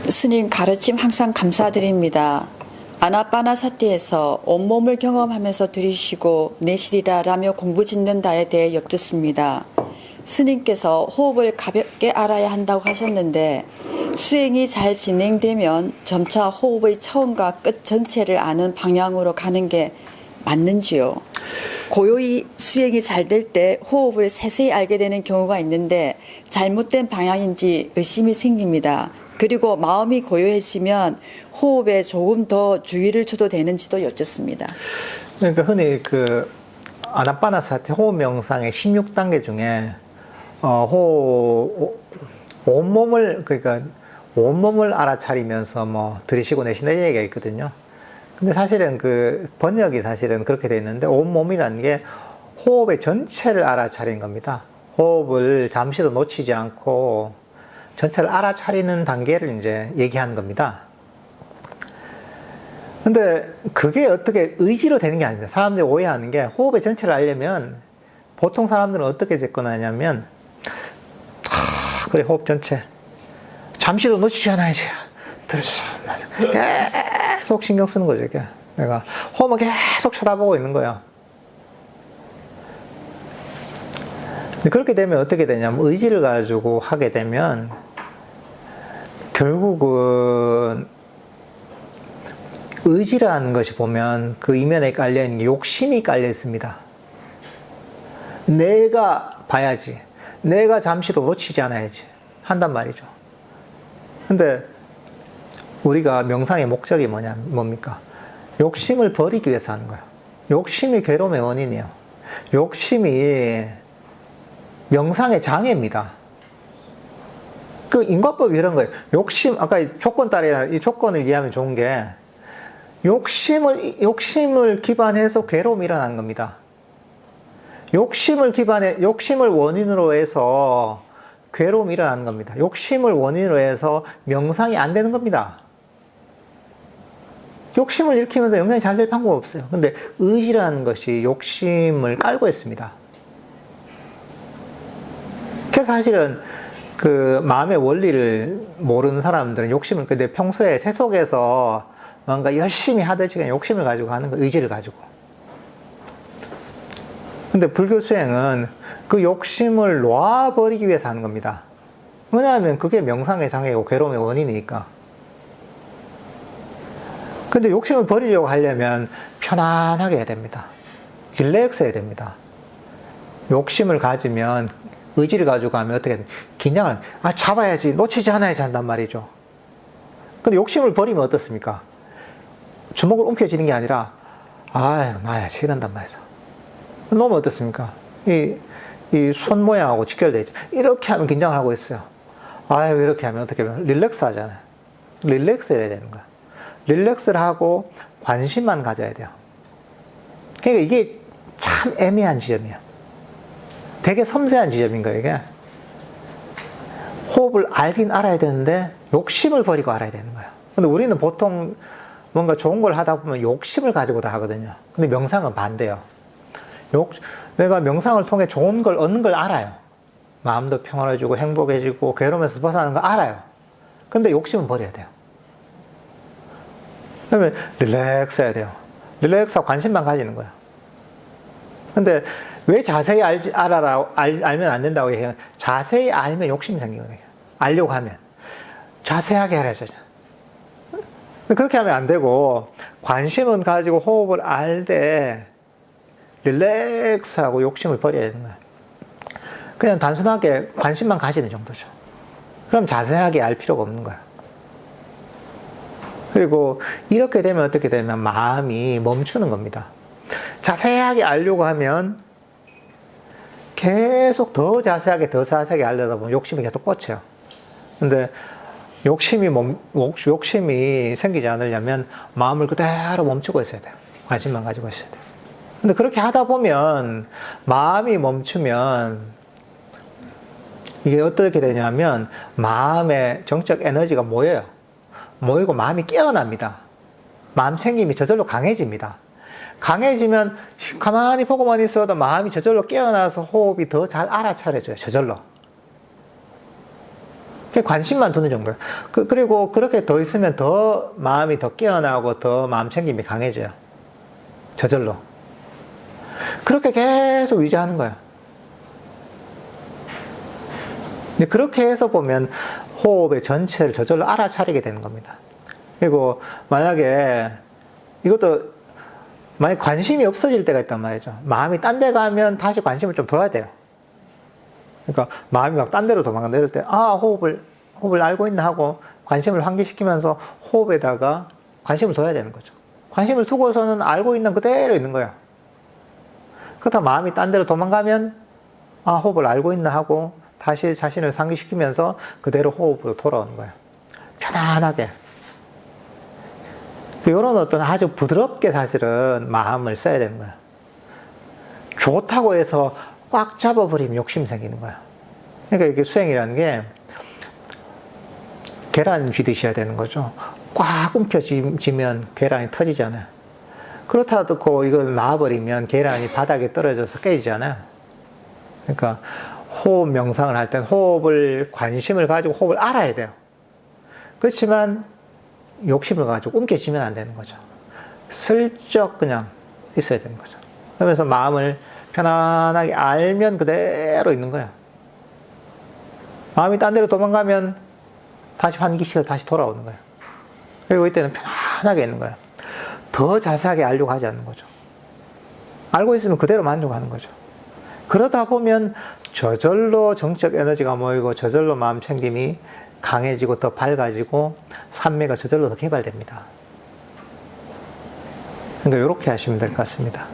스님 가르침 항상 감사드립니다. 아나빠나사티에서 온몸을 경험하면서 들이쉬고 내쉬리라 라며 공부 짓는다에 대해 여쭙습니다. 스님께서 호흡을 가볍게 알아야 한다고 하셨는데 수행이 잘 진행되면 점차 호흡의 처음과 끝 전체를 아는 방향으로 가는 게 맞는지요? 고요히 수행이 잘 될 때 호흡을 세세히 알게 되는 경우가 있는데 잘못된 방향인지 의심이 생깁니다. 그리고 마음이 고요해지면 호흡에 조금 더 주의를 줘도 되는지도 여쭙습니다. 그러니까 흔히 그 아나빠나사티 호흡 명상의 16단계 중에 온몸을 그러니까 온몸을 알아차리면서 뭐 들이쉬고 내쉬는 얘기가 있거든요. 근데 사실은 그 번역이 사실은 그렇게 돼 있는데 온몸이라는 게 호흡의 전체를 알아차리는 겁니다. 호흡을 잠시도 놓치지 않고 전체를 알아차리는 단계를 이제 얘기하는 겁니다. 근데 그게 어떻게 의지로 되는 게 아닙니다. 사람들이 오해하는 게 호흡의 전체를 알려면 보통 사람들은 어떻게 접근하냐면 그래 호흡 전체 잠시도 놓치지 않아야지 들었어 계속 신경 쓰는 거죠. 이게 내가 호흡을 계속 쳐다보고 있는 거야. 그렇게 되면 어떻게 되냐면 의지를 가지고 하게 되면 결국은 의지라는 것이 보면 그 이면에 깔려있는 게 욕심이 깔려 있습니다. 내가 봐야지, 내가 잠시도 놓치지 않아야지 한단 말이죠. 근데 우리가 명상의 목적이 뭡니까? 욕심을 버리기 위해서 하는 거예요. 욕심이 괴로움의 원인이에요. 욕심이 명상의 장애입니다. 그 인과법이 이런 거예요. 욕심, 아까 조건 따라 이 조건을 이해하면 좋은 게 욕심을 기반해서 괴로움이 일어나는 겁니다. 욕심을 원인으로 해서 괴로움이 일어나는 겁니다. 욕심을 원인으로 해서 명상이 안 되는 겁니다. 욕심을 일으키면서 명상이 잘 될 방법 없어요. 근데 의지라는 것이 욕심을 깔고 있습니다. 그래서 사실은 그 마음의 원리를 모르는 사람들은 욕심을 근데 평소에 세속에서 뭔가 열심히 하듯이 그냥 욕심을 가지고 하는 거, 의지를 가지고. 근데 불교 수행은 그 욕심을 놓아버리기 위해서 하는 겁니다. 왜냐하면 그게 명상의 장애고 괴로움의 원인이니까. 근데 욕심을 버리려고 하려면 편안하게 해야 됩니다. 릴렉스 해야 됩니다. 욕심을 가지면 의지를 가지고 하면 어떻게 돼? 긴장을, 잡아야지, 놓치지 않아야지 한단 말이죠. 근데 욕심을 버리면 어떻습니까? 주먹을 움켜쥐는 게 아니라, 놔야지, 이런단 말이죠. 놓으면 어떻습니까? 이 손 모양하고 직결되어 있죠. 이렇게 하면 긴장을 하고 있어요. 이렇게 하면 어떻게 하면 릴렉스 하잖아요. 릴렉스 해야 되는 거야. 릴렉스를 하고 관심만 가져야 돼요. 그러니까 이게 참 애매한 지점이에요. 되게 섬세한 지점인 거예요, 이게. 호흡을 알긴 알아야 되는데 욕심을 버리고 알아야 되는 거예요. 근데 우리는 보통 뭔가 좋은 걸 하다 보면 욕심을 가지고 다 하거든요. 근데 명상은 반대예요. 내가 명상을 통해 좋은 걸 얻는 걸 알아요. 마음도 평안해지고 행복해지고 괴로움에서 벗어나는 걸 알아요. 근데 욕심은 버려야 돼요. 그러면 릴렉스 해야 돼요. 릴렉스하고 관심만 가지는 거예요. 근데 왜 자세히 알면 안 된다고 해요? 자세히 알면 욕심이 생기거든요. 알려고 하면. 자세하게 알아야죠. 그렇게 하면 안 되고, 관심은 가지고 호흡을 알되, 릴렉스하고 욕심을 버려야 되는 거예요. 그냥 단순하게 관심만 가지는 정도죠. 그럼 자세하게 알 필요가 없는 거예요. 그리고 이렇게 되면 어떻게 되면 마음이 멈추는 겁니다. 자세하게 알려고 하면 계속 더 자세하게 알려다 보면 욕심이 계속 뻗쳐요. 근데 욕심이 생기지 않으려면 마음을 그대로 멈추고 있어야 돼요. 관심만 가지고 있어야 돼요. 근데 그렇게 하다 보면 마음이 멈추면 이게 어떻게 되냐면 마음의 정적 에너지가 모여요. 모이고 마음이 깨어납니다. 마음 챙김이 저절로 강해집니다. 강해지면 가만히 보고만 있어도 마음이 저절로 깨어나서 호흡이 더 잘 알아차려져요. 저절로. 그냥 관심만 두는 정도예요. 그리고 그렇게 더 있으면 더 마음이 더 깨어나고 더 마음 챙김이 강해져요. 저절로. 그렇게 계속 유지하는 거예요. 근데 그렇게 해서 보면 호흡의 전체를 저절로 알아차리게 되는 겁니다. 그리고 만약에 이것도 만약 관심이 없어질 때가 있단 말이죠. 마음이 딴 데 가면 다시 관심을 좀 둬야 돼요. 그러니까 마음이 막 딴 데로 도망간다 이럴 때, 호흡을 알고 있나 하고 관심을 환기시키면서 호흡에다가 관심을 둬야 되는 거죠. 관심을 두고서는 알고 있는 그대로 있는 거예요. 그렇다 마음이 딴 데로 도망가면, 호흡을 알고 있나 하고 다시 자신을 상기시키면서 그대로 호흡으로 돌아오는 거예요. 편안하게. 이런 어떤 아주 부드럽게 사실은 마음을 써야 되는 거예요. 좋다고 해서 꽉 잡아버리면 욕심 생기는 거예요. 그러니까 이게 수행이라는 게 계란 쥐듯이 해야 되는 거죠. 꽉 움켜쥐면 계란이 터지잖아요. 그렇다 놓고 이걸 놔버리면 계란이 바닥에 떨어져서 깨지잖아요. 그러니까 호흡 명상을 할 때는 호흡을 관심을 가지고 호흡을 알아야 돼요. 그렇지만 욕심을 가지고 움켜쥐면 안 되는 거죠. 슬쩍 그냥 있어야 되는 거죠. 그러면서 마음을 편안하게 알면 그대로 있는 거예요. 마음이 딴 데로 도망가면 다시 환기시켜서 다시 돌아오는 거예요. 그리고 이때는 편안하게 있는 거예요. 더 자세하게 알려고 하지 않는 거죠. 알고 있으면 그대로 만족하는 거죠. 그러다 보면 저절로 정적 에너지가 모이고 저절로 마음 챙김이 강해지고 더 밝아지고 산미가 저절로 더 개발됩니다. 그러니까 이렇게 하시면 될 것 같습니다.